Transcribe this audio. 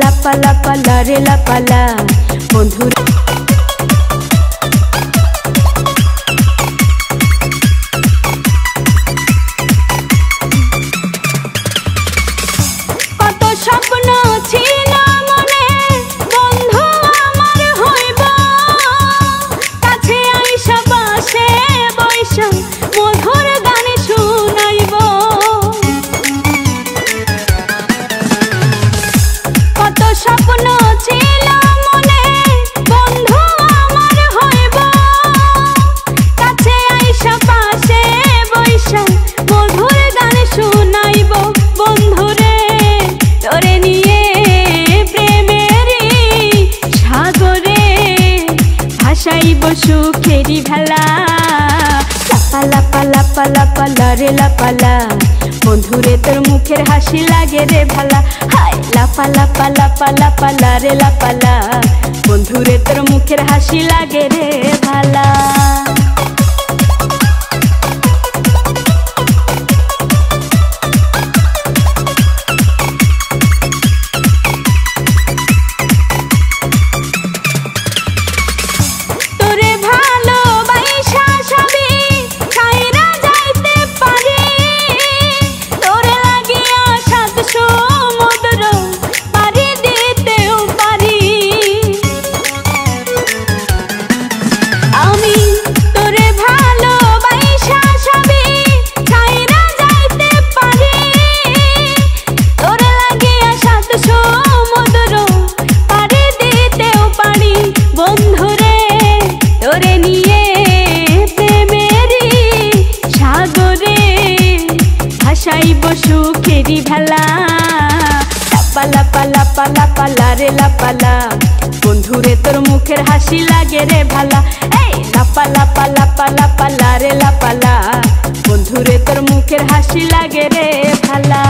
লাপা লাপা লারে লাপালা বন্ধু কত স্বপ্ন ছিল মনে বন্ধু আমার হইব কাছে আইসা পাশে বৈশা মধুর গান শুনাইব কত স্বপ্ন ছিল মনে বন্ধু আমার হইব কাছে আইসা পাশে বৈশা মধুর গান শুনাইব বন্ধুরে তোরে নিয়ে প্রেমেরই সাগরে ভাসাইব সুখেরই ভেলা লাপা লাপা লাপা লাপা লারে লাপালা বন্ধুরে তোর মুখের হাসি লাগে রে ভালা হায় লাপা লাপা লাপা লাপা লারে লাপালা বন্ধুরে তোর মুখের হাসি লাগে রে ভালা ভাসাইব সুখেরই ভেলা লাপা লাপা লাপা লাপা লারে লাপালা বন্ধুরে তোর মুখের হাসি লাগে রে ভালা এই লাপা লাপা লাপা লাপা লারে লাপালা বন্ধুরে তোর মুখের হাসি লাগে রে ভালা।